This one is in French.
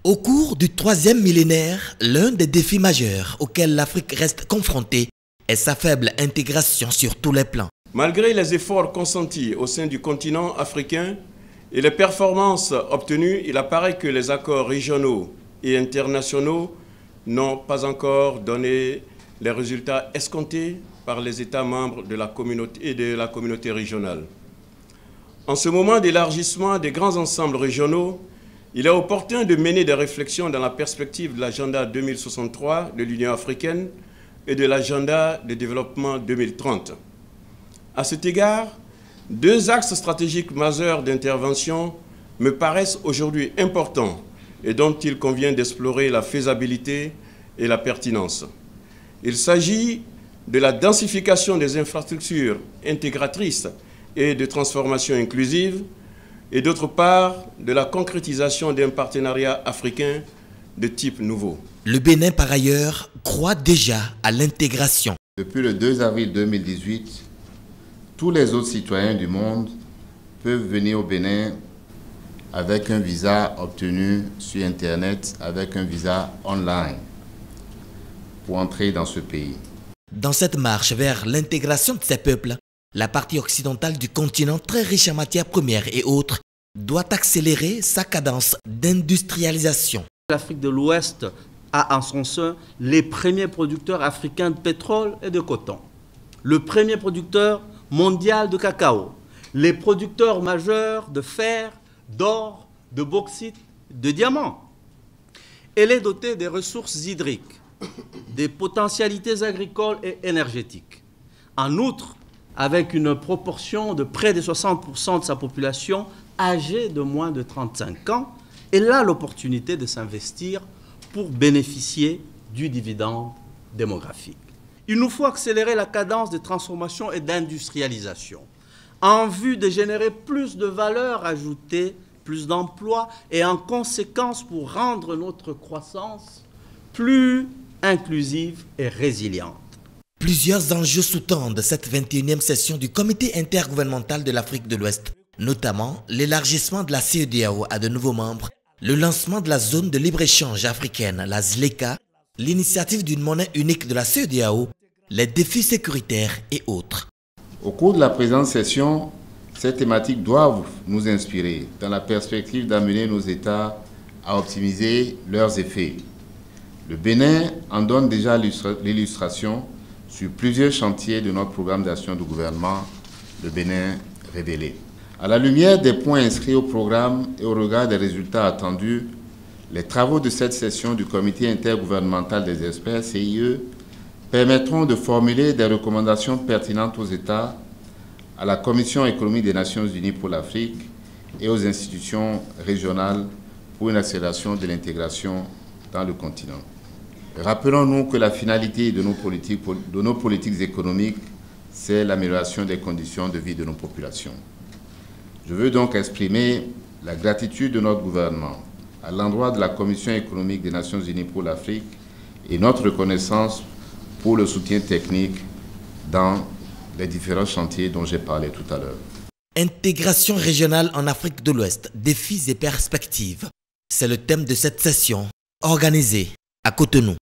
Au cours du troisième millénaire, l'un des défis majeurs auxquels l'Afrique reste confrontée est sa faible intégration sur tous les plans. Malgré les efforts consentis au sein du continent africain et les performances obtenues, il apparaît que les accords régionaux et internationaux n'ont pas encore donné les résultats escomptés par les États membres de la communauté régionale. En ce moment d'élargissement des grands ensembles régionaux, il est opportun de mener des réflexions dans la perspective de l'agenda 2063 de l'Union africaine et de l'agenda de développement 2030. À cet égard, deux axes stratégiques majeurs d'intervention me paraissent aujourd'hui importants et dont il convient d'explorer la faisabilité et la pertinence. Il s'agit de la densification des infrastructures intégratrices et de transformation inclusive, et d'autre part, de la concrétisation d'un partenariat africain de type nouveau. Le Bénin, par ailleurs, croit déjà à l'intégration. Depuis le 2 avril 2018, tous les autres citoyens du monde peuvent venir au Bénin avec un visa obtenu sur Internet, avec un visa online, pour entrer dans ce pays. Dans cette marche vers l'intégration de ces peuples, la partie occidentale du continent, très riche en matières premières et autres, doit accélérer sa cadence d'industrialisation. L'Afrique de l'Ouest a en son sein les premiers producteurs africains de pétrole et de coton, le premier producteur mondial de cacao, les producteurs majeurs de fer, d'or, de bauxite, de diamants. Elle est dotée des ressources hydriques, des potentialités agricoles et énergétiques. En outre, avec une proportion de près de 60% de sa population âgée de moins de 35 ans, elle a l'opportunité de s'investir pour bénéficier du dividende démographique. Il nous faut accélérer la cadence de transformation et d'industrialisation en vue de générer plus de valeur ajoutée, plus d'emplois et en conséquence pour rendre notre croissance plus inclusive et résiliente. Plusieurs enjeux sous-tendent cette 21e session du Comité intergouvernemental de l'Afrique de l'Ouest, notamment l'élargissement de la CEDEAO à de nouveaux membres, le lancement de la zone de libre-échange africaine, la ZLECA, l'initiative d'une monnaie unique de la CEDEAO, les défis sécuritaires et autres. Au cours de la présente session, ces thématiques doivent nous inspirer dans la perspective d'amener nos États à optimiser leurs effets. Le Bénin en donne déjà l'illustration sur plusieurs chantiers de notre programme d'action du gouvernement, le Bénin révélé. À la lumière des points inscrits au programme et au regard des résultats attendus, les travaux de cette session du Comité intergouvernemental des experts, CIE, permettront de formuler des recommandations pertinentes aux États, à la Commission économique des Nations Unies pour l'Afrique et aux institutions régionales pour une accélération de l'intégration dans le continent. Rappelons-nous que la finalité de nos politiques économiques, c'est l'amélioration des conditions de vie de nos populations. Je veux donc exprimer la gratitude de notre gouvernement à l'endroit de la Commission économique des Nations Unies pour l'Afrique et notre reconnaissance pour le soutien technique dans les différents chantiers dont j'ai parlé tout à l'heure. Intégration régionale en Afrique de l'Ouest, défis et perspectives. C'est le thème de cette session organisée à Cotonou.